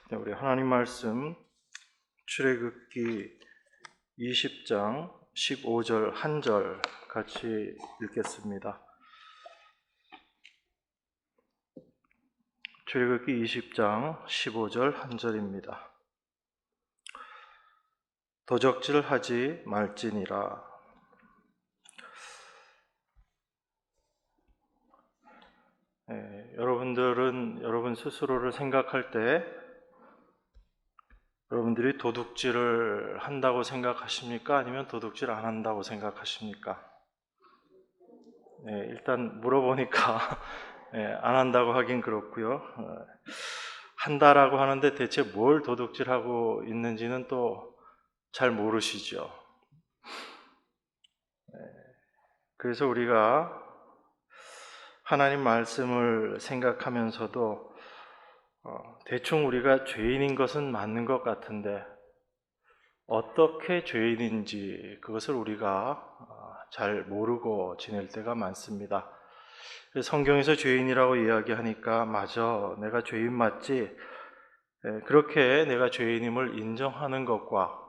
네, 우리 하나님 말씀 출애굽기 20장 15절 한 절 같이 읽겠습니다. 출애굽기 20장 15절 한 절입니다. 도적질하지 말지니라. 여러분들은 여러분 스스로를 생각할 때 여러분들이 도둑질을 한다고 생각하십니까? 아니면 도둑질 안 한다고 생각하십니까? 일단 물어보니까 안 한다고 하긴 그렇고요. 한다라고 하는데 대체 뭘 도둑질하고 있는지는 또 잘 모르시죠. 그래서 우리가 하나님 말씀을 생각하면서도 대충 우리가 죄인인 것은 맞는 것 같은데 어떻게 죄인인지 그것을 우리가 잘 모르고 지낼 때가 많습니다. 성경에서 죄인이라고 이야기하니까 맞아, 내가 죄인 맞지? 그렇게 내가 죄인임을 인정하는 것과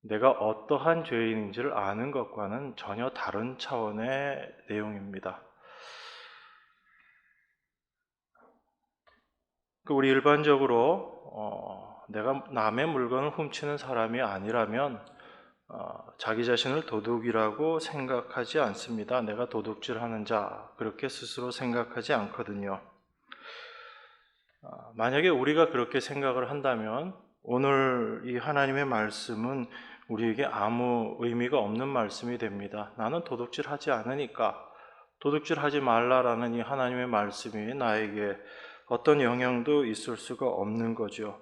내가 어떠한 죄인인지를 아는 것과는 전혀 다른 차원의 내용입니다. 우리 일반적으로 내가 남의 물건을 훔치는 사람이 아니라면 자기 자신을 도둑이라고 생각하지 않습니다. 내가 도둑질하는 자, 그렇게 스스로 생각하지 않거든요. 만약에 우리가 그렇게 생각을 한다면 오늘 이 하나님의 말씀은 우리에게 아무 의미가 없는 말씀이 됩니다. 나는 도둑질하지 않으니까 도둑질하지 말라라는 이 하나님의 말씀이 나에게 어떤 영향도 있을 수가 없는 거죠.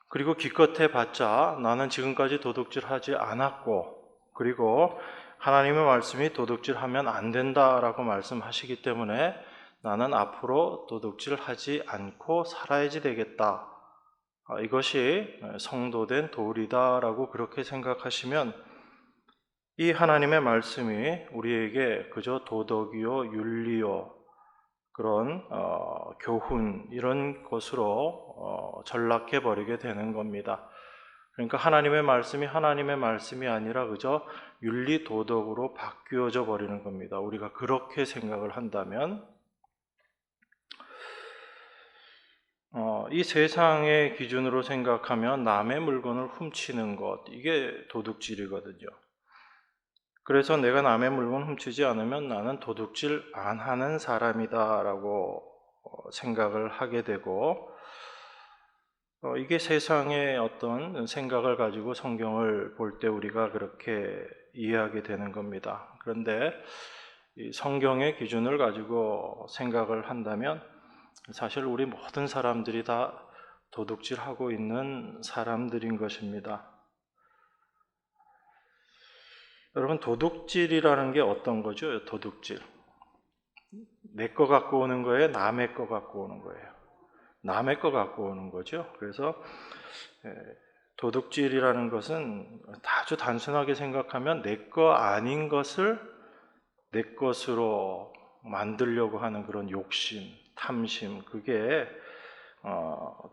그리고 기껏 해봤자 나는 지금까지 도둑질하지 않았고, 그리고 하나님의 말씀이 도둑질하면 안 된다라고 말씀하시기 때문에 나는 앞으로 도둑질하지 않고 살아야지 되겠다. 이것이 성도된 도리다라고 그렇게 생각하시면 이 하나님의 말씀이 우리에게 그저 도덕이요, 윤리요, 그런 교훈 이런 것으로 전락해 버리게 되는 겁니다. 그러니까 하나님의 말씀이 하나님의 말씀이 아니라 그저 윤리 도덕으로 바뀌어져 버리는 겁니다. 우리가 그렇게 생각을 한다면 이 세상의 기준으로 생각하면 남의 물건을 훔치는 것, 이게 도둑질이거든요. 그래서 내가 남의 물건 훔치지 않으면 나는 도둑질 안 하는 사람이다라고 생각을 하게 되고, 이게 세상의 어떤 생각을 가지고 성경을 볼 때 우리가 그렇게 이해하게 되는 겁니다. 그런데 이 성경의 기준을 가지고 생각을 한다면 사실 우리 모든 사람들이 다 도둑질하고 있는 사람들인 것입니다. 여러분, 도둑질이라는 게 어떤 거죠? 도둑질. 내 거 갖고 오는 거예요? 남의 거 갖고 오는 거예요? 남의 거 갖고 오는 거죠. 그래서 도둑질이라는 것은 아주 단순하게 생각하면 내 거 아닌 것을 내 것으로 만들려고 하는 그런 욕심, 탐심, 그게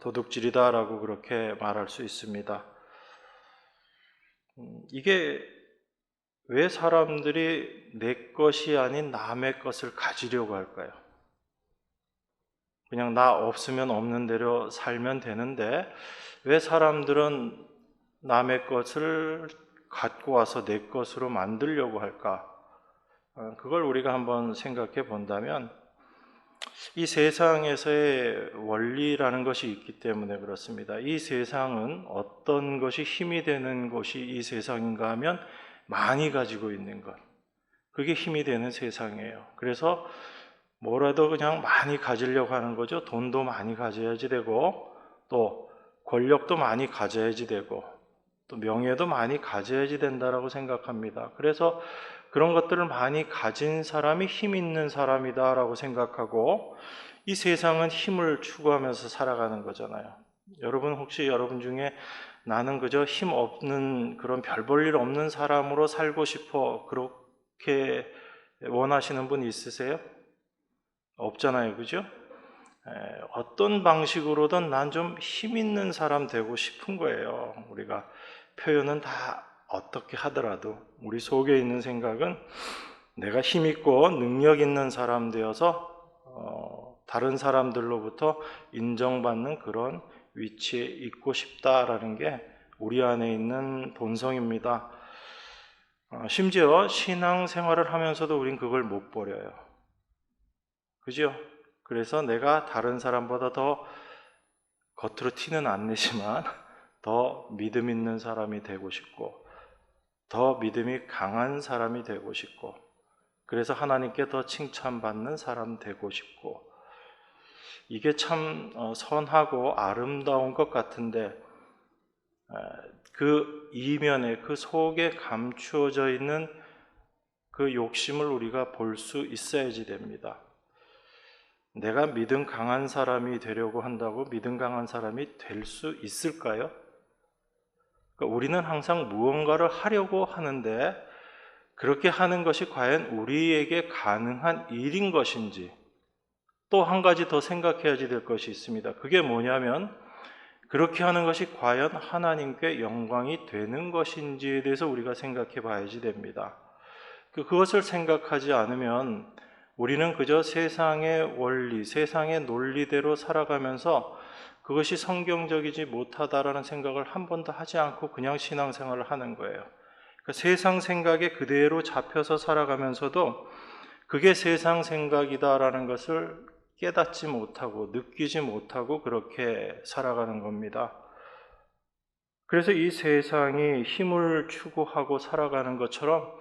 도둑질이다라고 그렇게 말할 수 있습니다. 이게 왜 사람들이 내 것이 아닌 남의 것을 가지려고 할까요? 그냥 나 없으면 없는 대로 살면 되는데 왜 사람들은 남의 것을 갖고 와서 내 것으로 만들려고 할까? 그걸 우리가 한번 생각해 본다면 이 세상에서의 원리라는 것이 있기 때문에 그렇습니다. 이 세상은 어떤 것이 힘이 되는 것이 이 세상인가 하면 많이 가지고 있는 것, 그게 힘이 되는 세상이에요. 그래서 뭐라도 그냥 많이 가지려고 하는 거죠. 돈도 많이 가져야지 되고, 또 권력도 많이 가져야지 되고, 또 명예도 많이 가져야지 된다라고 생각합니다. 그래서 그런 것들을 많이 가진 사람이 힘 있는 사람이다라고 생각하고, 이 세상은 힘을 추구하면서 살아가는 거잖아요. 여러분 혹시 여러분 중에 나는 그저 힘 없는 그런 별 볼 일 없는 사람으로 살고 싶어 그렇게 원하시는 분 있으세요? 없잖아요, 그죠? 어떤 방식으로든 난 좀 힘 있는 사람 되고 싶은 거예요. 우리가 표현은 다 어떻게 하더라도 우리 속에 있는 생각은 내가 힘 있고 능력 있는 사람 되어서 다른 사람들로부터 인정받는 그런 위치에 있고 싶다라는 게 우리 안에 있는 본성입니다. 심지어 신앙생활을 하면서도 우린 그걸 못 버려요. 그죠? 그래서 내가 다른 사람보다 더 겉으로 티는 안 내지만 더 믿음 있는 사람이 되고 싶고 더 믿음이 강한 사람이 되고 싶고 그래서 하나님께 더 칭찬받는 사람 되고 싶고 이게 참 선하고 아름다운 것 같은데 그 이면에 그 속에 감추어져 있는 그 욕심을 우리가 볼 수 있어야지 됩니다. 내가 믿음 강한 사람이 되려고 한다고 믿음 강한 사람이 될 수 있을까요? 그러니까 우리는 항상 무언가를 하려고 하는데 그렇게 하는 것이 과연 우리에게 가능한 일인 것인지 또 한 가지 더 생각해야지 될 것이 있습니다. 그게 뭐냐면 그렇게 하는 것이 과연 하나님께 영광이 되는 것인지에 대해서 우리가 생각해 봐야지 됩니다. 그것을 생각하지 않으면 우리는 그저 세상의 원리, 세상의 논리대로 살아가면서 그것이 성경적이지 못하다라는 생각을 한 번도 하지 않고 그냥 신앙생활을 하는 거예요. 그러니까 세상 생각에 그대로 잡혀서 살아가면서도 그게 세상 생각이다라는 것을 깨닫지 못하고 느끼지 못하고 그렇게 살아가는 겁니다. 그래서 이 세상이 힘을 추구하고 살아가는 것처럼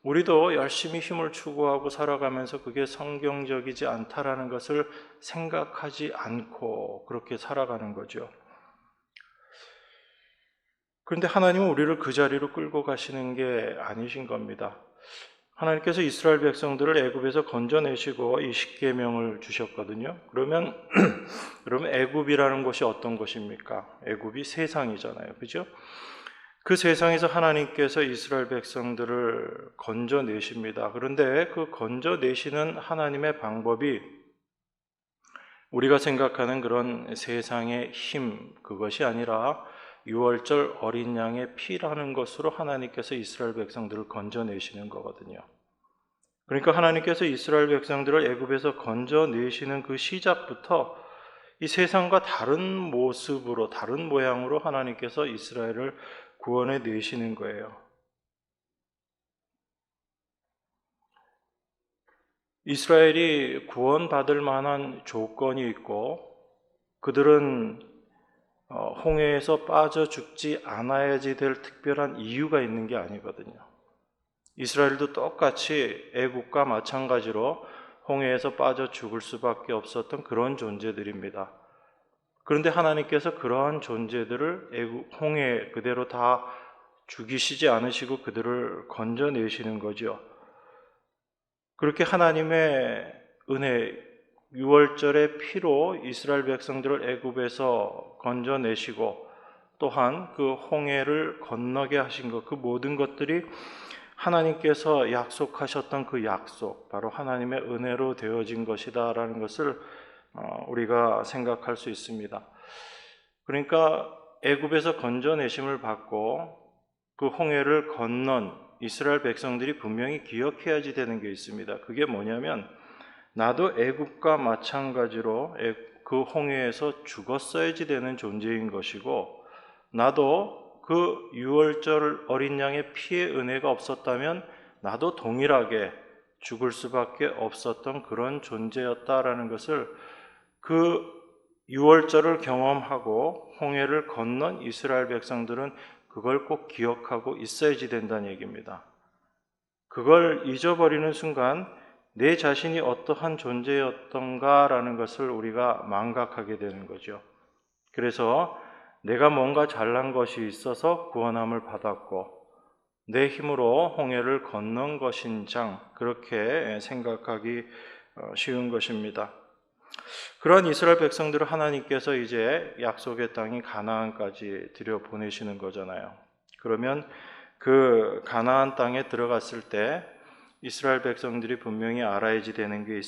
우리도 열심히 힘을 추구하고 살아가면서 그게 성경적이지 않다라는 것을 생각하지 않고 그렇게 살아가는 거죠. 그런데 하나님은 우리를 그 자리로 끌고 가시는 게 아니신 겁니다. 하나님께서 이스라엘 백성들을 애굽에서 건져내시고 이 십계명을 주셨거든요. 그러면 애굽이라는 곳이 어떤 곳입니까? 애굽이 세상이잖아요. 그죠? 그 세상에서 하나님께서 이스라엘 백성들을 건져내십니다. 그런데 그 건져내시는 하나님의 방법이 우리가 생각하는 그런 세상의 힘, 그것이 아니라 유월절 어린 양의 피라는 것으로 하나님께서 이스라엘 백성들을 건져내시는 거거든요. 그러니까 하나님께서 이스라엘 백성들을 애굽에서 건져내시는 그 시작부터 이 세상과 다른 모습으로, 다른 모양으로 하나님께서 이스라엘을 구원해 내시는 거예요. 이스라엘이 구원받을 만한 조건이 있고 그들은 홍해에서 빠져 죽지 않아야지 될 특별한 이유가 있는 게 아니거든요. 이스라엘도 똑같이 애국과 마찬가지로 홍해에서 빠져 죽을 수밖에 없었던 그런 존재들입니다. 그런데 하나님께서 그러한 존재들을 홍해 그대로 다 죽이시지 않으시고 그들을 건져내시는 거죠. 그렇게 하나님의 은혜, 유월절의 피로 이스라엘 백성들을 애굽에서 건져내시고 또한 그 홍해를 건너게 하신 것, 그 모든 것들이 하나님께서 약속하셨던 그 약속, 바로 하나님의 은혜로 되어진 것이다라는 것을 우리가 생각할 수 있습니다. 그러니까 애굽에서 건져내심을 받고 그 홍해를 건넌 이스라엘 백성들이 분명히 기억해야지 되는 게 있습니다. 그게 뭐냐면 나도 애굽과 마찬가지로 그 홍해에서 죽었어야지 되는 존재인 것이고 나도 그 유월절 어린 양의 피의 은혜가 없었다면 나도 동일하게 죽을 수밖에 없었던 그런 존재였다라는 것을 그 유월절을 경험하고 홍해를 건넌 이스라엘 백성들은 그걸 꼭 기억하고 있어야지 된다는 얘기입니다. 그걸 잊어버리는 순간 내 자신이 어떠한 존재였던가라는 것을 우리가 망각하게 되는 거죠. 그래서 내가 뭔가 잘난 것이 있어서 구원함을 받았고 내 힘으로 홍해를 건넌 것인장 그렇게 생각하기 쉬운 것입니다. 그러한 이스라엘 백성들을 하나님께서 이제 약속의 땅인 가나안까지 들여보내시는 거잖아요. 그러면 그 가나안 땅에 들어갔을 때 이스라엘 백성들이 분명히 알아야지 되는 게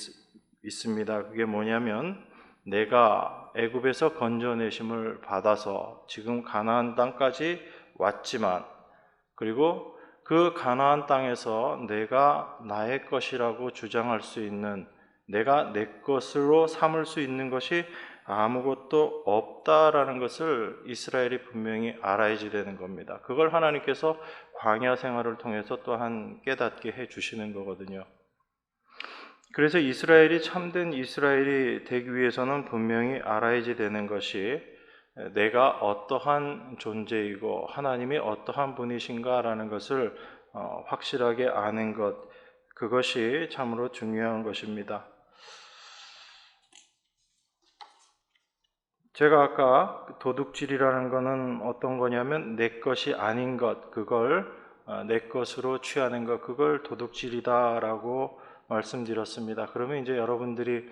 있습니다. 그게 뭐냐면 내가 애굽에서 건져내심을 받아서 지금 가나안 땅까지 왔지만, 그리고 그 가나안 땅에서 내가 나의 것이라고 주장할 수 있는, 내가 내 것으로 삼을 수 있는 것이 아무것도 없다라는 것을 이스라엘이 분명히 알아야지 되는 겁니다. 그걸 하나님께서 광야 생활을 통해서 또한 깨닫게 해주시는 거거든요. 그래서 이스라엘이 참된 이스라엘이 되기 위해서는 분명히 알아야지 되는 것이, 내가 어떠한 존재이고 하나님이 어떠한 분이신가라는 것을 확실하게 아는 것, 그것이 참으로 중요한 것입니다. 제가 아까 도둑질이라는 것은 어떤 거냐면 내 것이 아닌 것, 그걸 내 것으로 취하는 것, 그걸 도둑질이다라고 말씀드렸습니다. 그러면 이제 여러분들이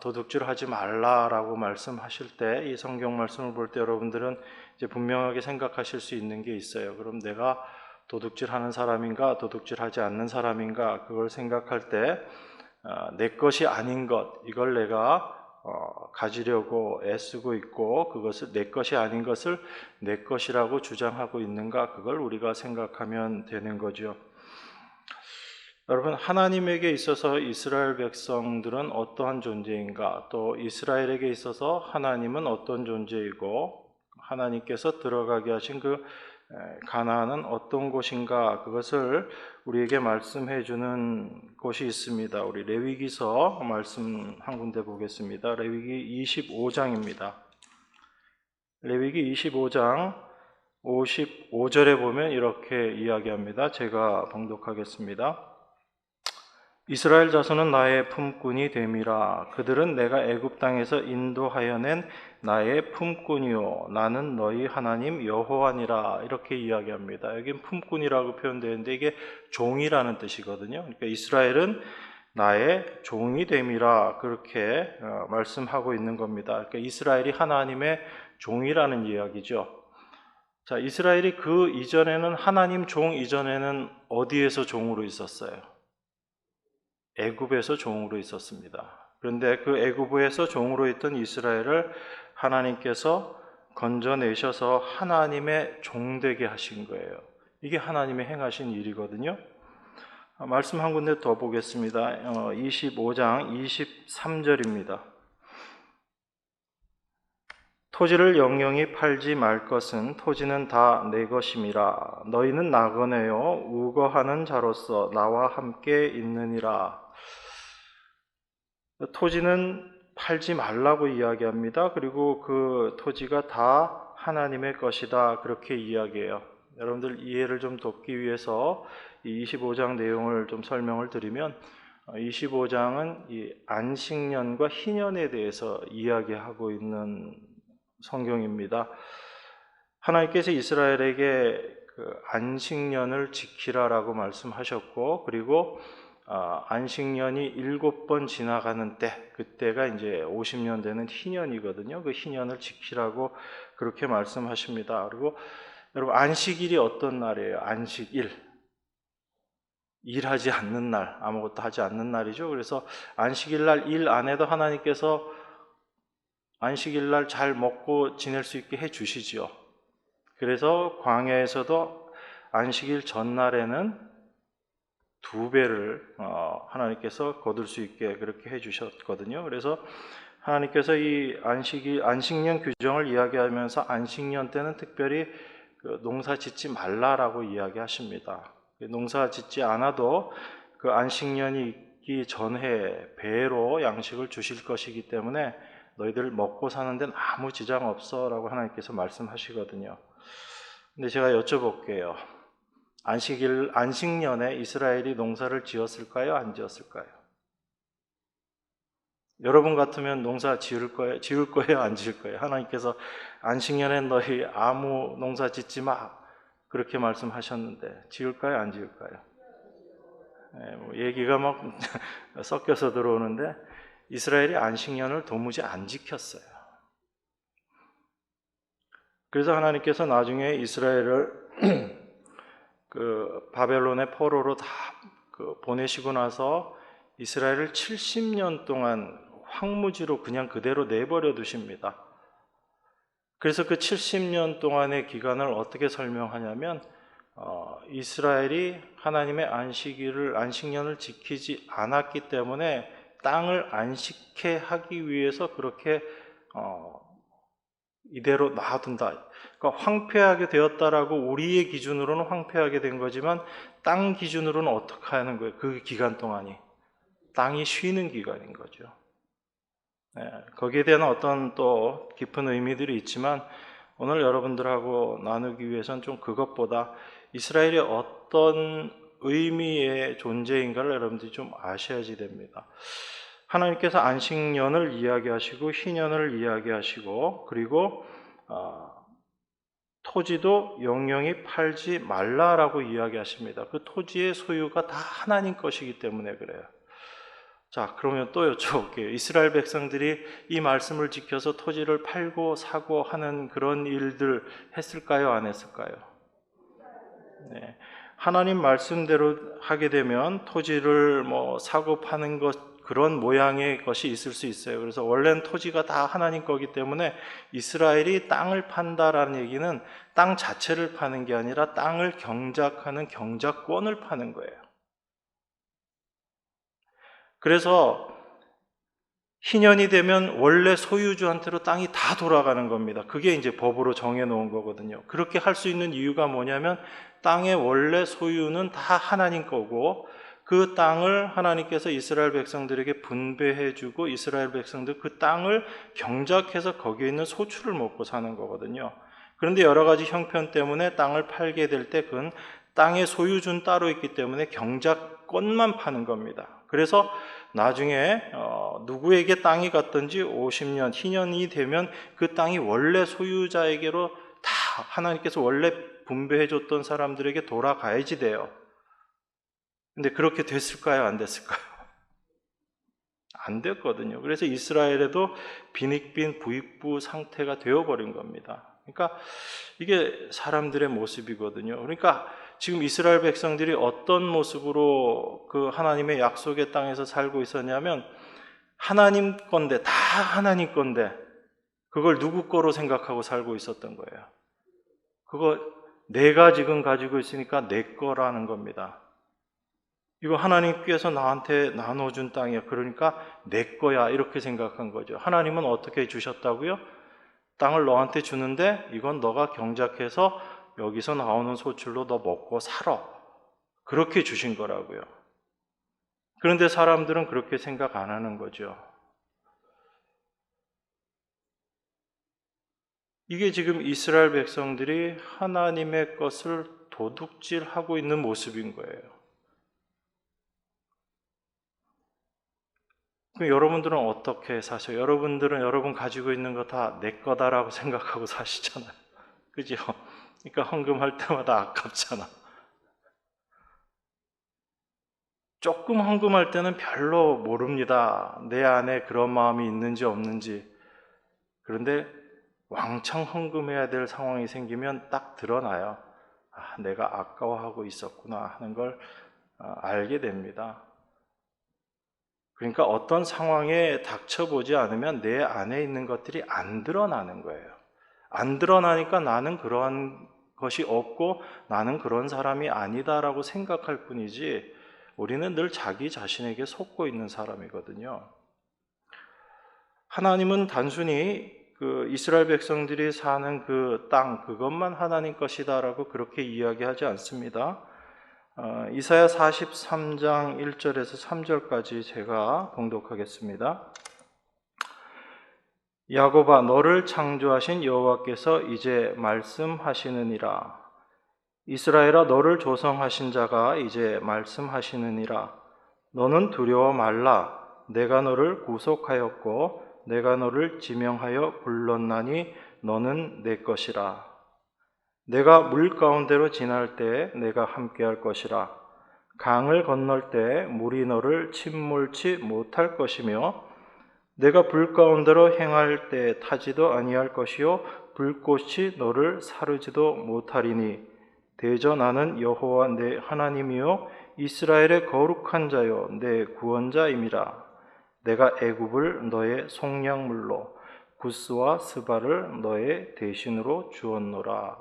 도둑질하지 말라라고 말씀하실 때, 이 성경 말씀을 볼 때 여러분들은 이제 분명하게 생각하실 수 있는 게 있어요. 그럼 내가 도둑질하는 사람인가, 도둑질하지 않는 사람인가, 그걸 생각할 때 내 것이 아닌 것, 이걸 내가 가지려고 애쓰고 있고, 그것을 내 것이 아닌 것을 내 것이라고 주장하고 있는가, 그걸 우리가 생각하면 되는 거죠. 여러분, 하나님에게 있어서 이스라엘 백성들은 어떠한 존재인가, 또 이스라엘에게 있어서 하나님은 어떤 존재이고, 하나님께서 들어가게 하신 그 가나안은 어떤 곳인가, 그것을 우리에게 말씀해 주는 곳이 있습니다. 우리 레위기서 말씀 한 군데 보겠습니다. 레위기 25장입니다. 레위기 25장 55절에 보면 이렇게 이야기합니다. 제가 봉독하겠습니다. 이스라엘 자손은 나의 품꾼이 됨이라. 그들은 내가 애굽 땅에서 인도하여 낸 나의 품꾼이요 나는 너희 하나님 여호와니라. 이렇게 이야기합니다. 여긴 품꾼이라고 표현되는데 이게 종이라는 뜻이거든요. 그러니까 이스라엘은 나의 종이 됨이라, 그렇게 말씀하고 있는 겁니다. 그러니까 이스라엘이 하나님의 종이라는 이야기죠. 자, 이스라엘이 그 이전에는, 하나님 종 이전에는 어디에서 종으로 있었어요? 애굽에서 종으로 있었습니다. 그런데 그 애굽에서 종으로 있던 이스라엘을 하나님께서 건져내셔서 하나님의 종되게 하신 거예요. 이게 하나님의 행하신 일이거든요. 말씀 한 군데 더 보겠습니다. 25장 23절입니다. 토지를 영영히 팔지 말 것은 토지는 다 내 것임이라. 너희는 나그네요 우거하는 자로서 나와 함께 있느니라. 토지는 팔지 말라고 이야기합니다. 그리고 그 토지가 다 하나님의 것이다, 그렇게 이야기해요. 여러분들 이해를 좀 돕기 위해서 이 25장 내용을 좀 설명을 드리면, 25장은 이 안식년과 희년에 대해서 이야기하고 있는 성경입니다. 하나님께서 이스라엘에게 그 안식년을 지키라라고 말씀하셨고, 그리고 안식년이 7번 지나가는 때, 그때가 이제 50년 되는 희년이거든요. 그 희년을 지키라고 그렇게 말씀하십니다. 그리고 여러분, 안식일이 어떤 날이에요? 안식일. 일하지 않는 날, 아무것도 하지 않는 날이죠. 그래서 안식일 날 일 안 해도 하나님께서 안식일 날 잘 먹고 지낼 수 있게 해 주시지요. 그래서 광야에서도 안식일 전날에는 2배를 하나님께서 거둘 수 있게 그렇게 해주셨거든요. 그래서 하나님께서 이 안식년 규정을 이야기하면서 안식년 때는 특별히 농사 짓지 말라라고 이야기하십니다. 농사 짓지 않아도 그 안식년이 있기 전에 배로 양식을 주실 것이기 때문에 너희들 먹고 사는 데는 아무 지장 없어라고 하나님께서 말씀하시거든요. 근데 제가 여쭤볼게요. 안식년에 이스라엘이 농사를 지었을까요? 안 지었을까요? 여러분 같으면 농사 지을 거예요? 안 지을 거예요? 하나님께서 안식년에 너희 아무 농사 짓지 마, 그렇게 말씀하셨는데 지을까요? 안 지을까요? 얘기가 막 섞여서 들어오는데 이스라엘이 안식년을 도무지 안 지켰어요. 그래서 하나님께서 나중에 이스라엘을 그 바벨론의 포로로 다 보내시고 나서 이스라엘을 70년 동안 황무지로 그냥 그대로 내버려 두십니다. 그래서 그 70년 동안의 기간을 어떻게 설명하냐면 이스라엘이 하나님의 안식년을 지키지 않았기 때문에 땅을 안식케 하기 위해서 그렇게 이대로 놔둔다. 그러니까 황폐하게 되었다라고 우리의 기준으로는 황폐하게 된 거지만 땅 기준으로는 어떻게 하는 거예요? 그 기간 동안이 땅이 쉬는 기간인 거죠. 네, 거기에 대한 어떤 또 깊은 의미들이 있지만 오늘 여러분들하고 나누기 위해서는 좀 그것보다 이스라엘이 어떤 의미의 존재인가를 여러분들이 좀 아셔야지 됩니다. 하나님께서 안식년을 이야기하시고 희년을 이야기하시고 그리고 토지도 영영이 팔지 말라라고 이야기하십니다. 그 토지의 소유가 다 하나님 것이기 때문에 그래요. 자, 그러면 또 여쭤볼게요. 이스라엘 백성들이 이 말씀을 지켜서 토지를 팔고 사고 하는 그런 일들 했을까요? 안 했을까요? 네. 하나님 말씀대로 하게 되면 토지를 사고 파는 것 그런 모양의 것이 있을 수 있어요. 그래서 원래는 토지가 다 하나님 거기 때문에 이스라엘이 땅을 판다라는 얘기는 땅 자체를 파는 게 아니라 땅을 경작하는 경작권을 파는 거예요. 그래서 희년이 되면 원래 소유주한테로 땅이 다 돌아가는 겁니다. 그게 이제 법으로 정해놓은 거거든요. 그렇게 할 수 있는 이유가 뭐냐면 땅의 원래 소유는 다 하나님 거고 그 땅을 하나님께서 이스라엘 백성들에게 분배해주고 이스라엘 백성들 그 땅을 경작해서 거기에 있는 소출을 먹고 사는 거거든요. 그런데 여러 가지 형편 때문에 땅을 팔게 될 때 그건 땅의 소유주는 따로 있기 때문에 경작권만 파는 겁니다. 그래서 나중에 누구에게 땅이 갔든지 50년, 희년이 되면 그 땅이 원래 소유자에게로 다 하나님께서 원래 분배해줬던 사람들에게 돌아가야지 돼요. 근데 그렇게 됐을까요? 안 됐을까요? 안 됐거든요. 그래서 이스라엘에도 빈익빈 부익부 상태가 되어버린 겁니다. 그러니까 이게 사람들의 모습이거든요. 그러니까 지금 이스라엘 백성들이 어떤 모습으로 그 하나님의 약속의 땅에서 살고 있었냐면 하나님 건데 다 하나님 건데 그걸 누구 거로 생각하고 살고 있었던 거예요. 그거 내가 지금 가지고 있으니까 내 거라는 겁니다. 이거 하나님께서 나한테 나눠준 땅이야. 그러니까 내 거야. 이렇게 생각한 거죠. 하나님은 어떻게 주셨다고요? 땅을 너한테 주는데 이건 너가 경작해서 여기서 나오는 소출로 너 먹고 살아. 그렇게 주신 거라고요. 그런데 사람들은 그렇게 생각 안 하는 거죠. 이게 지금 이스라엘 백성들이 하나님의 것을 도둑질하고 있는 모습인 거예요. 그럼 여러분들은 어떻게 사셔요? 여러분들은 여러분 가지고 있는 거 다 내 거다라고 생각하고 사시잖아요. 그죠? 그러니까 헌금할 때마다 아깝잖아. 조금 헌금할 때는 별로 모릅니다. 내 안에 그런 마음이 있는지 없는지. 그런데 왕창 헌금해야 될 상황이 생기면 딱 드러나요. 아, 내가 아까워하고 있었구나 하는 걸 알게 됩니다. 그러니까 어떤 상황에 닥쳐보지 않으면 내 안에 있는 것들이 안 드러나는 거예요. 안 드러나니까 나는 그러한 것이 없고 나는 그런 사람이 아니다라고 생각할 뿐이지 우리는 늘 자기 자신에게 속고 있는 사람이거든요. 하나님은 단순히 그 이스라엘 백성들이 사는 그 땅 그것만 하나님 것이다라고 그렇게 이야기하지 않습니다. 이사야 43장 1절에서 3절까지 제가 봉독하겠습니다. 야곱아 너를 창조하신 여호와께서 이제 말씀하시느니라. 이스라엘아 너를 조성하신 자가 이제 말씀하시느니라. 너는 두려워 말라. 내가 너를 구속하였고 내가 너를 지명하여 불렀나니 너는 내 것이라. 내가 물 가운데로 지날 때 내가 함께할 것이라. 강을 건널 때 물이 너를 침몰치 못할 것이며 내가 불 가운데로 행할 때 타지도 아니할 것이요 불꽃이 너를 사르지도 못하리니 대저 나는 여호와 내 하나님이요 이스라엘의 거룩한 자요 내 구원자임이라. 내가 애굽을 너의 속량물로 구스와 스바를 너의 대신으로 주었노라.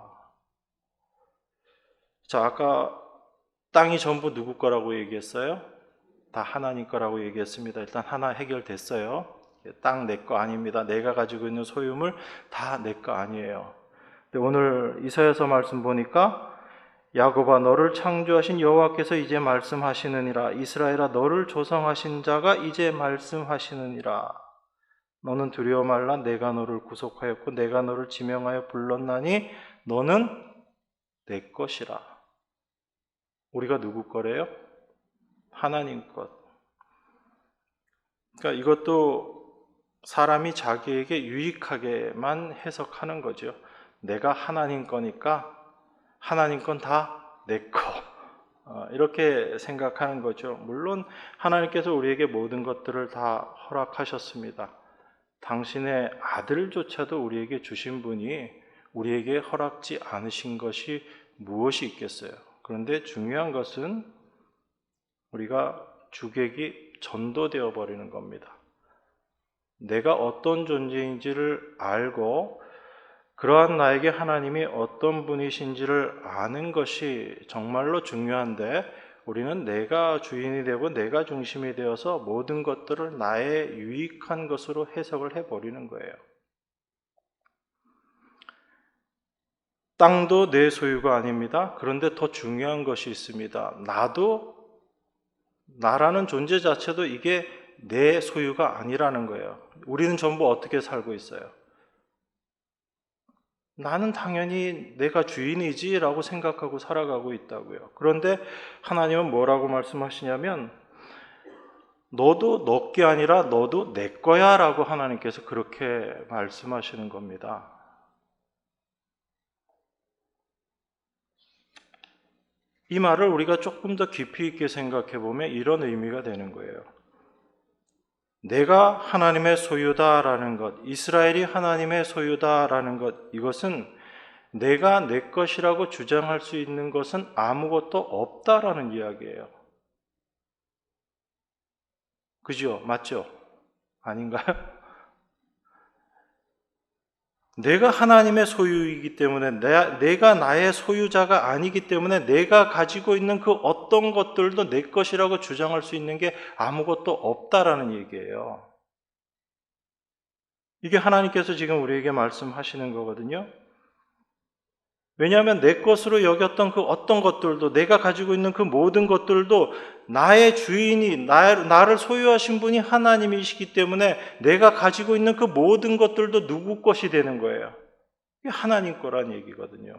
자, 아까 땅이 전부 누구 거라고 얘기했어요? 다 하나님 거라고 얘기했습니다. 일단 하나 해결됐어요. 땅 내 거 아닙니다. 내가 가지고 있는 소유물 다 내 거 아니에요. 근데 오늘 이사야서 말씀 보니까 야곱아 너를 창조하신 여호와께서 이제 말씀하시느니라. 이스라엘아 너를 조성하신 자가 이제 말씀하시느니라. 너는 두려워 말라. 내가 너를 구속하였고 내가 너를 지명하여 불렀나니 너는 내 것이라. 우리가 누구 거래요? 하나님 것. 그러니까 이것도 사람이 자기에게 유익하게만 해석하는 거죠. 내가 하나님 거니까 하나님 건 다 내 거. 이렇게 생각하는 거죠. 물론 하나님께서 우리에게 모든 것들을 다 허락하셨습니다. 당신의 아들조차도 우리에게 주신 분이 우리에게 허락지 않으신 것이 무엇이 있겠어요? 그런데 중요한 것은 우리가 주객이 전도되어 버리는 겁니다. 내가 어떤 존재인지를 알고 그러한 나에게 하나님이 어떤 분이신지를 아는 것이 정말로 중요한데 우리는 내가 주인이 되고 내가 중심이 되어서 모든 것들을 나의 유익한 것으로 해석을 해버리는 거예요. 땅도 내 소유가 아닙니다. 그런데 더 중요한 것이 있습니다. 나라는 존재 자체도 이게 내 소유가 아니라는 거예요. 우리는 전부 어떻게 살고 있어요? 나는 당연히 내가 주인이지 라고 생각하고 살아가고 있다고요. 그런데 하나님은 뭐라고 말씀하시냐면 너도 너 게 아니라 너도 내 거야 라고 하나님께서 그렇게 말씀하시는 겁니다. 이 말을 우리가 조금 더 깊이 있게 생각해 보면 이런 의미가 되는 거예요. 내가 하나님의 소유다라는 것, 이스라엘이 하나님의 소유다라는 것, 이것은 내가 내 것이라고 주장할 수 있는 것은 아무것도 없다라는 이야기예요. 그죠? 맞죠? 아닌가요? 내가 하나님의 소유이기 때문에 내가 나의 소유자가 아니기 때문에 내가 가지고 있는 그 어떤 것들도 내 것이라고 주장할 수 있는 게 아무것도 없다라는 얘기예요. 이게 하나님께서 지금 우리에게 말씀하시는 거거든요. 왜냐하면 내 것으로 여겼던 그 어떤 것들도 내가 가지고 있는 그 모든 것들도 나의 주인이 나를 소유하신 분이 하나님이시기 때문에 내가 가지고 있는 그 모든 것들도 누구 것이 되는 거예요. 이게 하나님 거란 얘기거든요.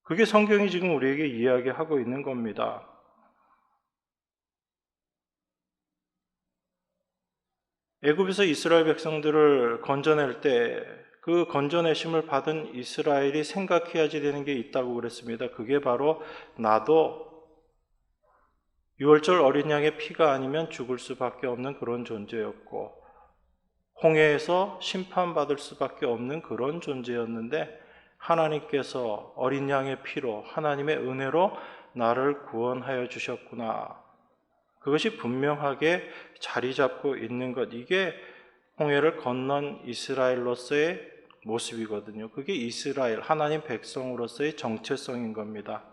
그게 성경이 지금 우리에게 이야기하고 있는 겁니다. 애굽에서 이스라엘 백성들을 건져낼 때 그 건져내심을 받은 이스라엘이 생각해야지 되는 게 있다고 그랬습니다. 그게 바로 나도 유월절 어린 양의 피가 아니면 죽을 수밖에 없는 그런 존재였고 홍해에서 심판받을 수밖에 없는 그런 존재였는데 하나님께서 어린 양의 피로 하나님의 은혜로 나를 구원하여 주셨구나. 그것이 분명하게 자리 잡고 있는 것. 이게 홍해를 건넌 이스라엘로서의 모습이거든요. 그게 이스라엘, 하나님 백성으로서의 정체성인 겁니다.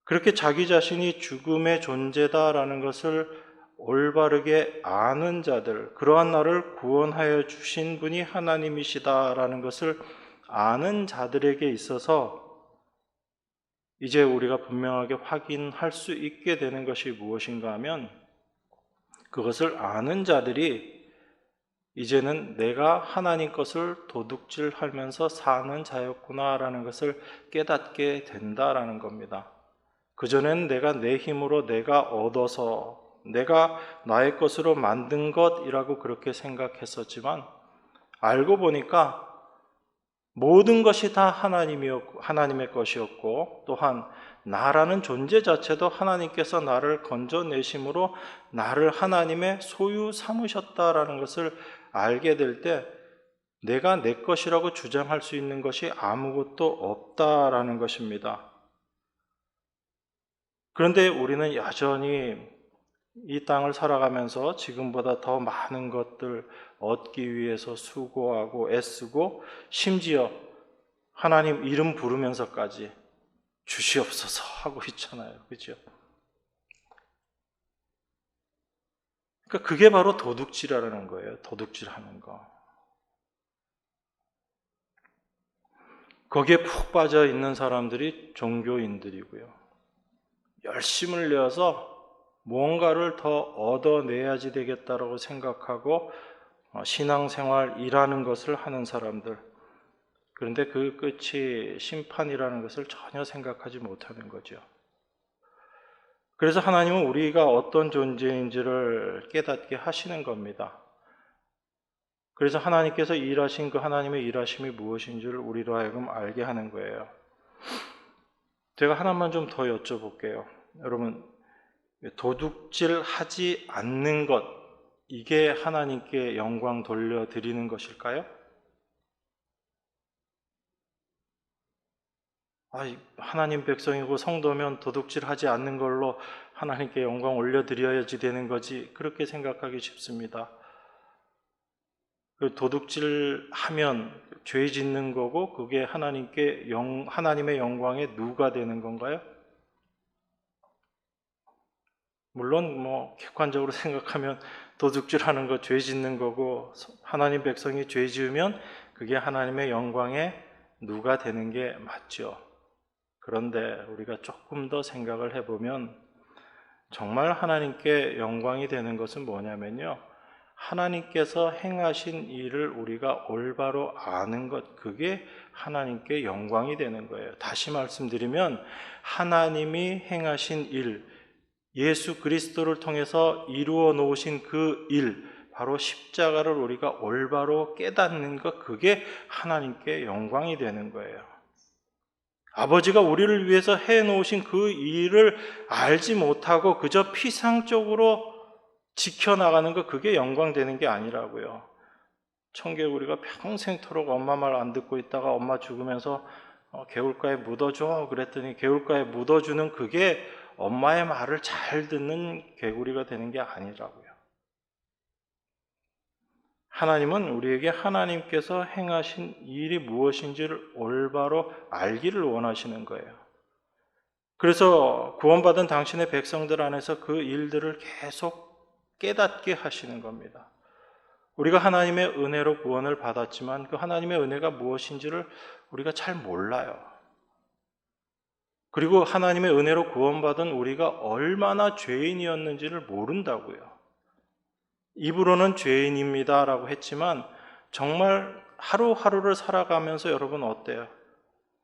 그렇게 자기 자신이 죽음의 존재다라는 것을 올바르게 아는 자들, 그러한 나를 구원하여 주신 분이 하나님이시다라는 것을 아는 자들에게 있어서 이제 우리가 분명하게 확인할 수 있게 되는 것이 무엇인가 하면 그것을 아는 자들이 이제는 내가 하나님 것을 도둑질하면서 사는 자였구나라는 것을 깨닫게 된다라는 겁니다. 그전엔 내가 내 힘으로 내가 얻어서 내가 나의 것으로 만든 것이라고 그렇게 생각했었지만 알고 보니까 모든 것이 다 하나님의 것이었고 또한 나라는 존재 자체도 하나님께서 나를 건져내심으로 나를 하나님의 소유 삼으셨다라는 것을 알게 될 때 내가 내 것이라고 주장할 수 있는 것이 아무것도 없다라는 것입니다. 그런데 우리는 여전히 이 땅을 살아가면서 지금보다 더 많은 것들 얻기 위해서 수고하고 애쓰고 심지어 하나님 이름 부르면서까지 주시옵소서 하고 있잖아요. 그죠? 그러니까 그게 바로 도둑질하라는 거예요. 도둑질하는 거. 거기에 푹 빠져 있는 사람들이 종교인들이고요. 열심을 내어서 뭔가를 더 얻어내야지 되겠다라고 생각하고 신앙생활 일하는 것을 하는 사람들. 그런데 그 끝이 심판이라는 것을 전혀 생각하지 못하는 거죠. 그래서 하나님은 우리가 어떤 존재인지를 깨닫게 하시는 겁니다. 그래서 하나님께서 일하신 그 하나님의 일하심이 무엇인지를 우리로 하여금 알게 하는 거예요. 제가 하나만 좀 더 여쭤볼게요. 여러분, 도둑질하지 않는 것, 이게 하나님께 영광 돌려드리는 것일까요? 하나님 백성이고 성도면 도둑질하지 않는 걸로 하나님께 영광 올려드려야지 되는 거지, 그렇게 생각하기 쉽습니다. 그 도둑질하면 죄 짓는 거고 그게 하나님의 영광에 누가 되는 건가요? 물론 객관적으로 생각하면 도둑질하는 거 죄 짓는 거고 하나님 백성이 죄 지으면 그게 하나님의 영광에 누가 되는 게 맞죠. 그런데 우리가 조금 더 생각을 해보면 정말 하나님께 영광이 되는 것은 뭐냐면요, 하나님께서 행하신 일을 우리가 올바로 아는 것, 그게 하나님께 영광이 되는 거예요. 다시 말씀드리면 하나님이 행하신 일, 예수 그리스도를 통해서 이루어 놓으신 그 일, 바로 십자가를 우리가 올바로 깨닫는 것, 그게 하나님께 영광이 되는 거예요. 아버지가 우리를 위해서 해놓으신 그 일을 알지 못하고 그저 피상적으로 지켜나가는 것, 그게 영광 되는 게 아니라고요. 청개구리가 평생토록 엄마 말 안 듣고 있다가 엄마 죽으면서 개울가에 묻어줘 그랬더니 개울가에 묻어주는 그게 엄마의 말을 잘 듣는 개구리가 되는 게 아니라고요. 하나님은 우리에게 하나님께서 행하신 일이 무엇인지를 올바로 알기를 원하시는 거예요. 그래서 구원받은 당신의 백성들 안에서 그 일들을 계속 깨닫게 하시는 겁니다. 우리가 하나님의 은혜로 구원을 받았지만 그 하나님의 은혜가 무엇인지를 우리가 잘 몰라요. 그리고 하나님의 은혜로 구원받은 우리가 얼마나 죄인이었는지를 모른다고요. 입으로는 죄인입니다라고 했지만 정말 하루하루를 살아가면서 여러분 어때요?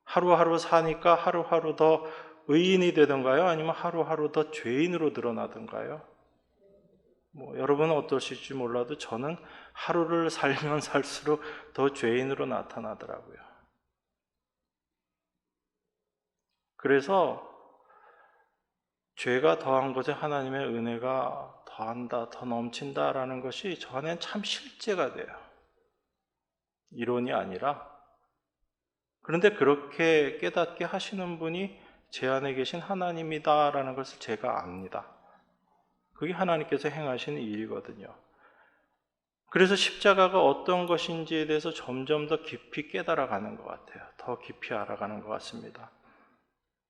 하루하루 사니까 하루하루 더 의인이 되던가요? 아니면 하루하루 더 죄인으로 드러나던가요? 여러분은 어떠실지 몰라도 저는 하루를 살면 살수록 더 죄인으로 나타나더라고요. 그래서 죄가 더한 것에 하나님의 은혜가 더한다, 더 넘친다라는 것이 저 안엔 참 실제가 돼요. 이론이 아니라. 그런데 그렇게 깨닫게 하시는 분이 제 안에 계신 하나님이다라는 것을 제가 압니다. 그게 하나님께서 행하신 일이거든요. 그래서 십자가가 어떤 것인지에 대해서 점점 더 깊이 깨달아가는 것 같아요. 더 깊이 알아가는 것 같습니다.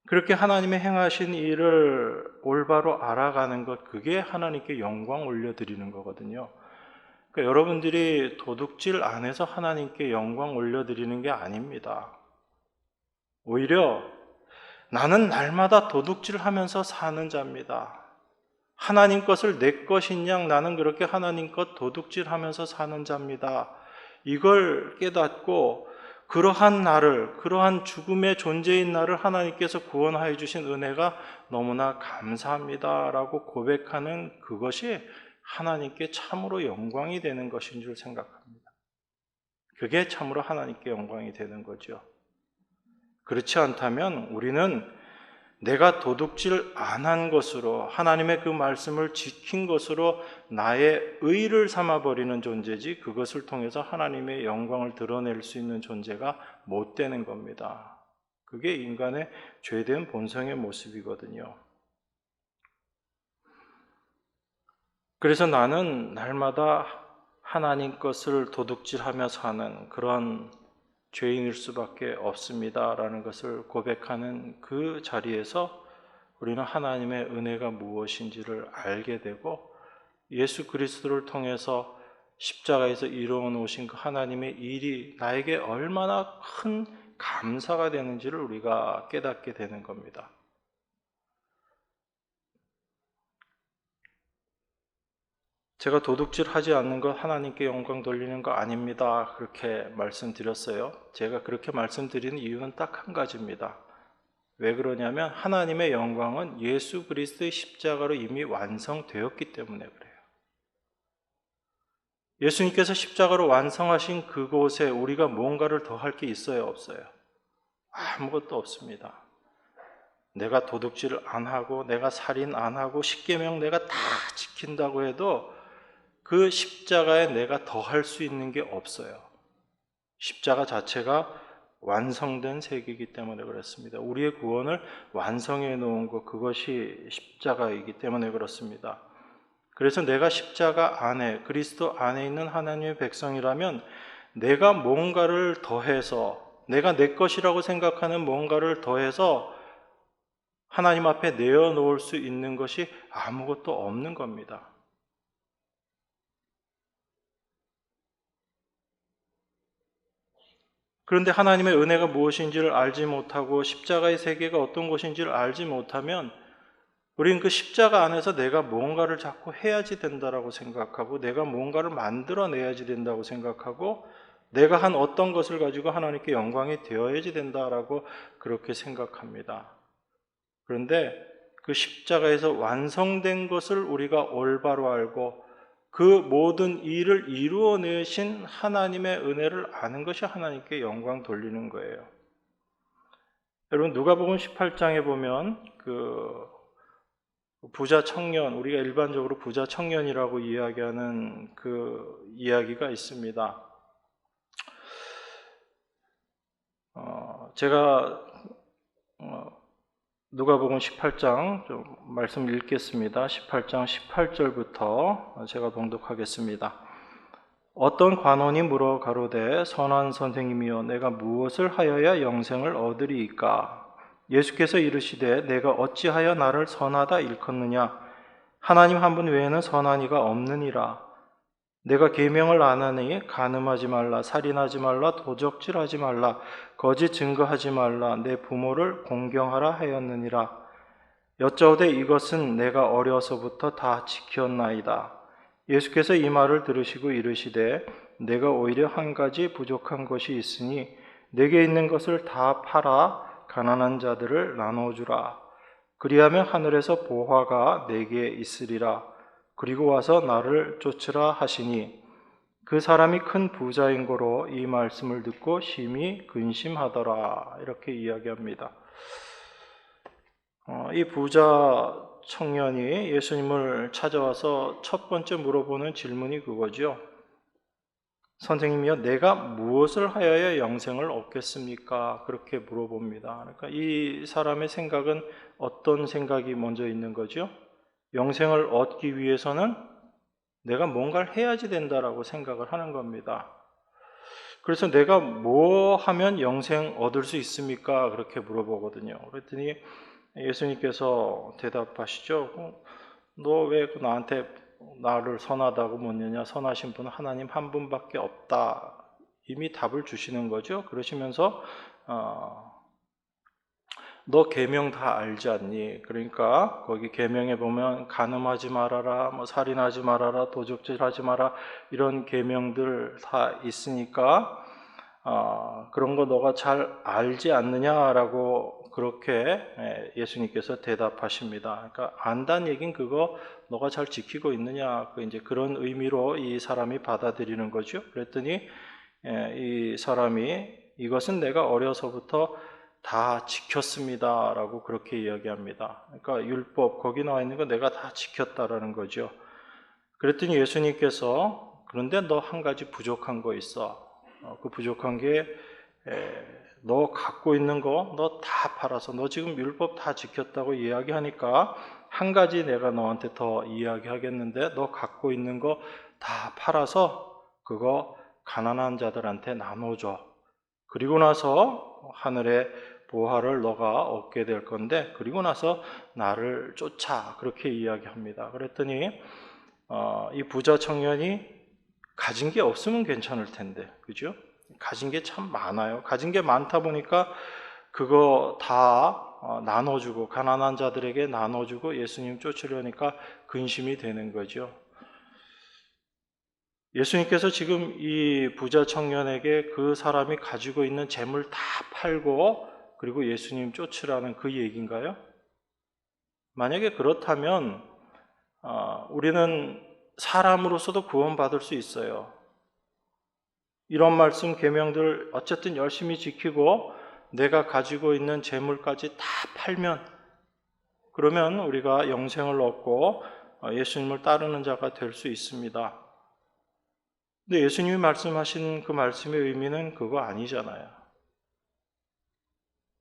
그렇게 하나님의 행하신 일을 올바로 알아가는 것, 그게 하나님께 영광 올려드리는 거거든요. 그러니까 여러분들이 도둑질 안 해서 하나님께 영광 올려드리는 게 아닙니다. 오히려 나는 날마다 도둑질하면서 사는 자입니다. 하나님 것을 내 것인 양 나는 그렇게 하나님 것 도둑질하면서 사는 자입니다. 이걸 깨닫고 그러한 나를, 그러한 죽음의 존재인 나를 하나님께서 구원하여 주신 은혜가 너무나 감사합니다라고 고백하는 그것이 하나님께 참으로 영광이 되는 것인 줄 생각합니다. 그게 참으로 하나님께 영광이 되는 거죠. 그렇지 않다면 우리는 내가 도둑질 안 한 것으로 하나님의 그 말씀을 지킨 것으로 나의 의를 삼아버리는 존재지 그것을 통해서 하나님의 영광을 드러낼 수 있는 존재가 못 되는 겁니다. 그게 인간의 죄된 본성의 모습이거든요. 그래서 나는 날마다 하나님 것을 도둑질하며 사는 그런 죄인일 수밖에 없습니다라는 것을 고백하는 그 자리에서 우리는 하나님의 은혜가 무엇인지를 알게 되고 예수 그리스도를 통해서 십자가에서 이루어 놓으신 그 하나님의 일이 나에게 얼마나 큰 감사가 되는지를 우리가 깨닫게 되는 겁니다. 제가 도둑질하지 않는 것 하나님께 영광 돌리는 거 아닙니다. 그렇게 말씀드렸어요. 제가 그렇게 말씀드리는 이유는 딱 한 가지입니다. 왜 그러냐면 하나님의 영광은 예수 그리스도의 십자가로 이미 완성되었기 때문에 그래요. 예수님께서 십자가로 완성하신 그곳에 우리가 뭔가를 더 할 게 있어요, 없어요? 아무것도 없습니다. 내가 도둑질을 안 하고 내가 살인 안 하고 십계명 내가 다 지킨다고 해도 그 십자가에 내가 더 할 수 있는 게 없어요. 십자가 자체가 완성된 세계이기 때문에 그렇습니다. 우리의 구원을 완성해 놓은 것, 그것이 십자가이기 때문에 그렇습니다. 그래서 내가 십자가 안에, 그리스도 안에 있는 하나님의 백성이라면 내가 뭔가를 더해서, 내가 내 것이라고 생각하는 뭔가를 더해서 하나님 앞에 내어놓을 수 있는 것이 아무것도 없는 겁니다. 그런데 하나님의 은혜가 무엇인지를 알지 못하고 십자가의 세계가 어떤 것인지를 알지 못하면 우리는 그 십자가 안에서 내가 뭔가를 자꾸 해야지 된다라고 생각하고 내가 뭔가를 만들어내야지 된다고 생각하고 내가 한 어떤 것을 가지고 하나님께 영광이 되어야지 된다라고 그렇게 생각합니다. 그런데 그 십자가에서 완성된 것을 우리가 올바로 알고 그 모든 일을 이루어내신 하나님의 은혜를 아는 것이 하나님께 영광 돌리는 거예요. 여러분 누가복음 18장에 보면 그 부자 청년, 우리가 일반적으로 부자 청년이라고 이야기하는 그 이야기가 있습니다. 제가 누가복음 18장 좀 말씀 읽겠습니다. 18장 18절부터 제가 봉독하겠습니다. 어떤 관원이 물어 가로되 선한 선생님이여 내가 무엇을 하여야 영생을 얻으리이까? 예수께서 이르시되 내가 어찌하여 나를 선하다 일컫느냐? 하나님 한 분 외에는 선한 이가 없느니라. 내가 계명을 안 하니 간음하지 말라, 살인하지 말라, 도적질하지 말라, 거짓 증거하지 말라, 내 부모를 공경하라 하였느니라. 여짜오되 이것은 내가 어려서부터 다 지켰나이다. 예수께서 이 말을 들으시고 이르시되 내가 오히려 한 가지 부족한 것이 있으니 내게 있는 것을 다 팔아 가난한 자들을 나눠주라. 그리하면 하늘에서 보화가 내게 있으리라. 그리고 와서 나를 쫓으라 하시니 그 사람이 큰 부자인 고로 이 말씀을 듣고 심히 근심하더라. 이렇게 이야기합니다. 이 부자 청년이 예수님을 찾아와서 첫 번째 물어보는 질문이 그거죠. 선생님이여 내가 무엇을 하여야 영생을 얻겠습니까? 그렇게 물어봅니다. 그러니까 이 사람의 생각은 어떤 생각이 먼저 있는 거죠? 영생을 얻기 위해서는 내가 뭔가를 해야지 된다라고 생각을 하는 겁니다. 그래서 내가 뭐 하면 영생 얻을 수 있습니까? 그렇게 물어보거든요. 그랬더니 예수님께서 대답하시죠. 너 왜 나한테 나를 선하다고 묻느냐? 선하신 분은 하나님 한 분밖에 없다. 이미 답을 주시는 거죠. 그러시면서 너 계명 다 알지 않니? 그러니까 거기 계명에 보면 간음하지 말아라, 뭐 살인하지 말아라, 도적질하지 마라 이런 계명들 다 있으니까 그런 거 너가 잘 알지 않느냐라고 그렇게 예수님께서 대답하십니다. 그러니까 안다는 얘기는 그거 너가 잘 지키고 있느냐 이제 그런 의미로 이 사람이 받아들이는 거죠. 그랬더니 이 사람이 이것은 내가 어려서부터 다 지켰습니다라고 그렇게 이야기합니다. 그러니까 율법 거기 나와 있는 거 내가 다 지켰다라는 거죠. 그랬더니 예수님께서 그런데 너 한 가지 부족한 거 있어. 그 부족한 게 너 갖고 있는 거 너 다 팔아서 너 지금 율법 다 지켰다고 이야기하니까 한 가지 내가 너한테 더 이야기하겠는데 너 갖고 있는 거 다 팔아서 그거 가난한 자들한테 나눠줘. 그리고 나서 하늘의 보화를 너가 얻게 될 건데 그리고 나서 나를 쫓아. 그렇게 이야기합니다. 그랬더니 이 부자 청년이 가진 게 없으면 괜찮을 텐데, 그죠? 가진 게 참 많아요. 가진 게 많다 보니까 그거 다 나눠주고 가난한 자들에게 나눠주고 예수님 쫓으려니까 근심이 되는 거죠. 예수님께서 지금 이 부자 청년에게 그 사람이 가지고 있는 재물 다 팔고 그리고 예수님 쫓으라는 그 얘기인가요? 만약에 그렇다면 우리는 사람으로서도 구원받을 수 있어요. 이런 말씀 계명들 어쨌든 열심히 지키고 내가 가지고 있는 재물까지 다 팔면 그러면 우리가 영생을 얻고 예수님을 따르는 자가 될 수 있습니다. 근데 예수님이 말씀하신 그 말씀의 의미는 그거 아니잖아요.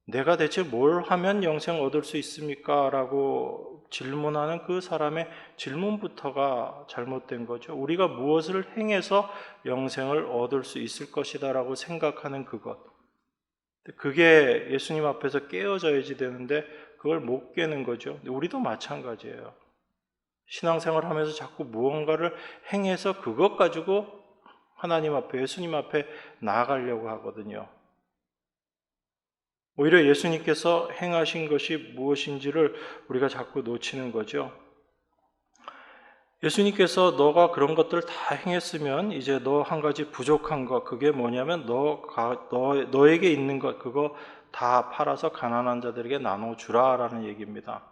내가 대체 뭘 하면 영생 얻을 수 있습니까? 라고 질문하는 그 사람의 질문부터가 잘못된 거죠. 우리가 무엇을 행해서 영생을 얻을 수 있을 것이다 라고 생각하는 그것. 그게 예수님 앞에서 깨어져야지 되는데 그걸 못 깨는 거죠. 우리도 마찬가지예요. 신앙생활 하면서 자꾸 무언가를 행해서 그것 가지고 하나님 앞에, 예수님 앞에 나아가려고 하거든요. 오히려 예수님께서 행하신 것이 무엇인지를 우리가 자꾸 놓치는 거죠. 예수님께서 너가 그런 것들을 다 행했으면 이제 너 한 가지 부족한 것, 그게 뭐냐면 너에게 있는 것, 그거 다 팔아서 가난한 자들에게 나눠주라라는 얘기입니다.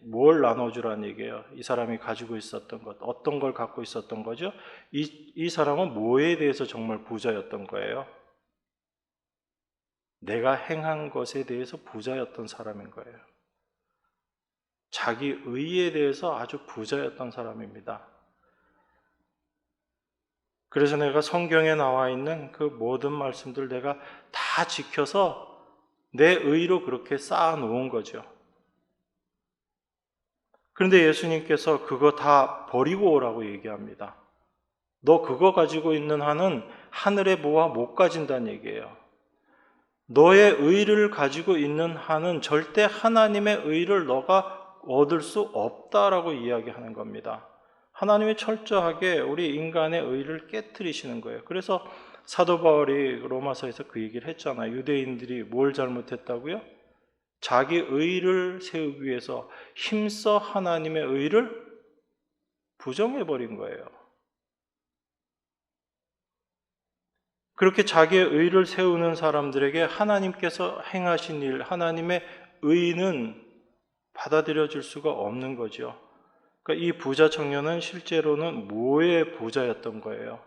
뭘 나눠주라는 얘기예요? 이 사람이 가지고 있었던 것, 어떤 걸 갖고 있었던 거죠? 이 사람은 뭐에 대해서 정말 부자였던 거예요? 내가 행한 것에 대해서 부자였던 사람인 거예요. 자기 의에 대해서 아주 부자였던 사람입니다. 그래서 내가 성경에 나와 있는 그 모든 말씀들 내가 다 지켜서 내 의로 그렇게 쌓아 놓은 거죠. 그런데 예수님께서 그거 다 버리고 오라고 얘기합니다. 너 그거 가지고 있는 한은 하늘의 보화 못 가진다는 얘기예요. 너의 의를 가지고 있는 한은 절대 하나님의 의를 너가 얻을 수 없다라고 이야기하는 겁니다. 하나님이 철저하게 우리 인간의 의를 깨트리시는 거예요. 그래서 사도 바울이 로마서에서 그 얘기를 했잖아요. 유대인들이 뭘 잘못했다고요? 자기 의를 세우기 위해서 힘써 하나님의 의를 부정해버린 거예요. 그렇게 자기의 의를 세우는 사람들에게 하나님께서 행하신 일, 하나님의 의는 받아들여질 수가 없는 거죠. 그러니까 이 부자 청년은 실제로는 뭐의 부자였던 거예요?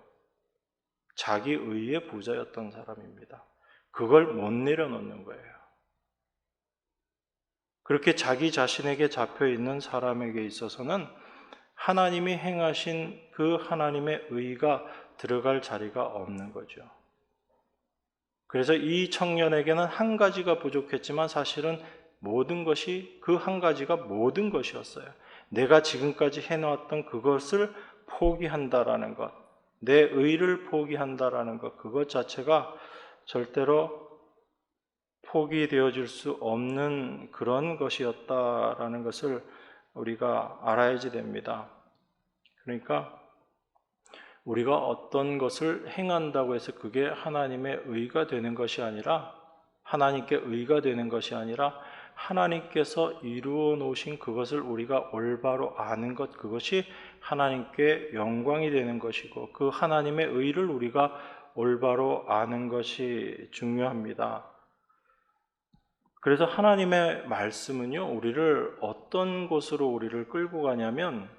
자기 의의 부자였던 사람입니다. 그걸 못 내려놓는 거예요. 그렇게 자기 자신에게 잡혀 있는 사람에게 있어서는 하나님이 행하신 그 하나님의 의가 들어갈 자리가 없는 거죠. 그래서 이 청년에게는 한 가지가 부족했지만 사실은 모든 것이 그 한 가지가 모든 것이었어요. 내가 지금까지 해놓았던 그것을 포기한다라는 것, 내 의를 포기한다라는 것, 그것 자체가 절대로 포기되어질 수 없는 그런 것이었다라는 것을 우리가 알아야지 됩니다. 그러니까 우리가 어떤 것을 행한다고 해서 그게 하나님의 의가 되는 것이 아니라 하나님께 의가 되는 것이 아니라 하나님께서 이루어 놓으신 그것을 우리가 올바로 아는 것, 그것이 하나님께 영광이 되는 것이고 그 하나님의 의를 우리가 올바로 아는 것이 중요합니다. 그래서 하나님의 말씀은요, 우리를 어떤 곳으로 우리를 끌고 가냐면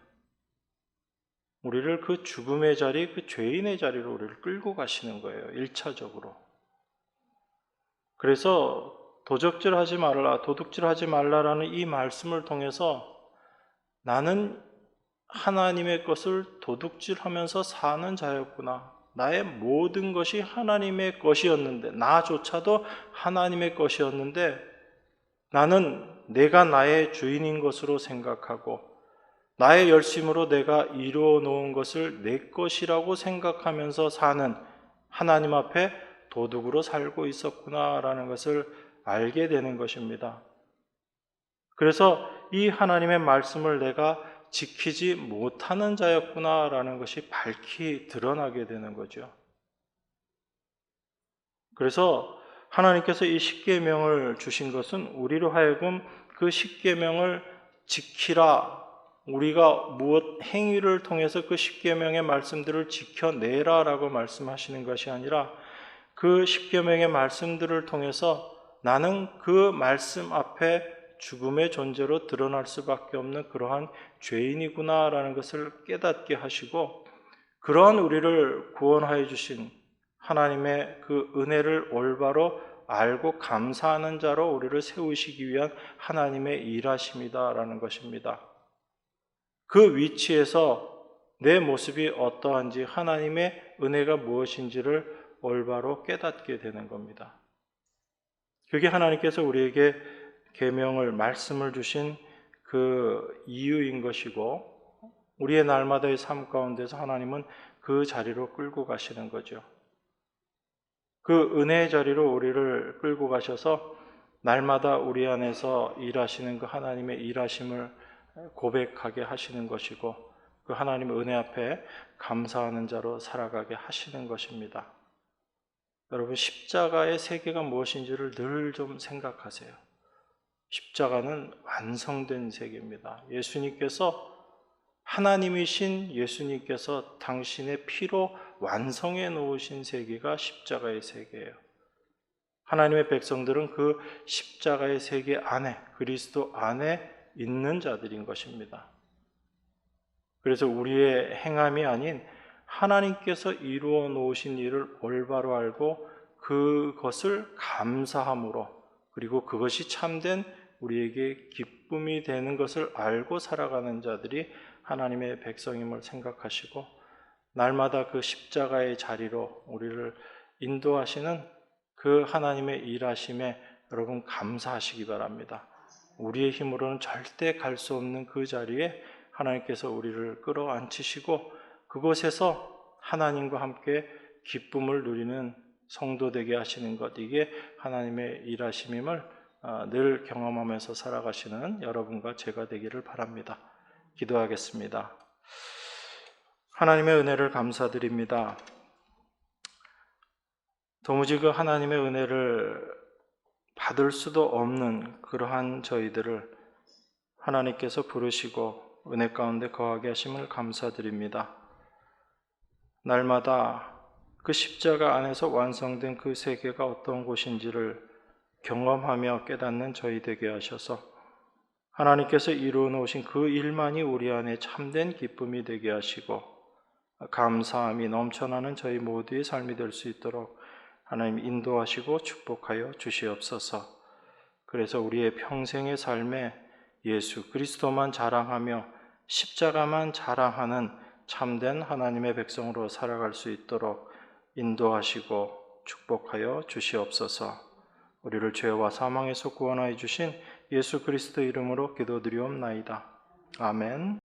우리를 그 죽음의 자리, 그 죄인의 자리로 우리를 끌고 가시는 거예요. 1차적으로. 그래서 도적질하지 말라, 도둑질하지 말라라는 이 말씀을 통해서 나는 하나님의 것을 도둑질하면서 사는 자였구나. 나의 모든 것이 하나님의 것이었는데, 나조차도 하나님의 것이었는데 나는 내가 나의 주인인 것으로 생각하고 나의 열심으로 내가 이루어 놓은 것을 내 것이라고 생각하면서 사는 하나님 앞에 도둑으로 살고 있었구나라는 것을 알게 되는 것입니다. 그래서 이 하나님의 말씀을 내가 지키지 못하는 자였구나라는 것이 밝히 드러나게 되는 거죠. 그래서 하나님께서 이 십계명을 주신 것은 우리로 하여금 그 십계명을 지키라, 우리가 무엇 행위를 통해서 그 십계명의 말씀들을 지켜내라라고 말씀하시는 것이 아니라 그 십계명의 말씀들을 통해서 나는 그 말씀 앞에 죽음의 존재로 드러날 수밖에 없는 그러한 죄인이구나라는 것을 깨닫게 하시고, 그러한 우리를 구원하여 주신 하나님의 그 은혜를 올바로 알고 감사하는 자로 우리를 세우시기 위한 하나님의 일하심이다라는 것입니다. 그 위치에서 내 모습이 어떠한지, 하나님의 은혜가 무엇인지를 올바로 깨닫게 되는 겁니다. 그게 하나님께서 우리에게 계명을, 말씀을 주신 그 이유인 것이고, 우리의 날마다의 삶 가운데서 하나님은 그 자리로 끌고 가시는 거죠. 그 은혜의 자리로 우리를 끌고 가셔서 날마다 우리 안에서 일하시는 그 하나님의 일하심을 고백하게 하시는 것이고, 그 하나님의 은혜 앞에 감사하는 자로 살아가게 하시는 것입니다. 여러분, 십자가의 세계가 무엇인지를 늘 좀 생각하세요. 십자가는 완성된 세계입니다. 예수님께서, 하나님이신 예수님께서 당신의 피로 완성해 놓으신 세계가 십자가의 세계예요. 하나님의 백성들은 그 십자가의 세계 안에, 그리스도 안에 있는 자들인 것입니다. 그래서 우리의 행함이 아닌 하나님께서 이루어 놓으신 일을 올바로 알고 그것을 감사함으로, 그리고 그것이 참된 우리에게 기쁨이 되는 것을 알고 살아가는 자들이 하나님의 백성임을 생각하시고, 날마다 그 십자가의 자리로 우리를 인도하시는 그 하나님의 일하심에 여러분 감사하시기 바랍니다. 우리의 힘으로는 절대 갈 수 없는 그 자리에 하나님께서 우리를 끌어안히시고, 그곳에서 하나님과 함께 기쁨을 누리는 성도 되게 하시는 것, 이게 하나님의 일하심임을 늘 경험하면서 살아가시는 여러분과 제가 되기를 바랍니다. 기도하겠습니다. 하나님의 은혜를 감사드립니다. 도무지 그 하나님의 은혜를 받을 수도 없는 그러한 저희들을 하나님께서 부르시고 은혜 가운데 거하게 하심을 감사드립니다. 날마다 그 십자가 안에서 완성된 그 세계가 어떤 곳인지를 경험하며 깨닫는 저희 되게 하셔서 하나님께서 이루어 놓으신 그 일만이 우리 안에 참된 기쁨이 되게 하시고 감사함이 넘쳐나는 저희 모두의 삶이 될 수 있도록 하나님 인도하시고 축복하여 주시옵소서. 그래서 우리의 평생의 삶에 예수 그리스도만 자랑하며 십자가만 자랑하는 참된 하나님의 백성으로 살아갈 수 있도록 인도하시고 축복하여 주시옵소서. 우리를 죄와 사망에서 구원하여 주신 예수 그리스도 이름으로 기도드리옵나이다. 아멘.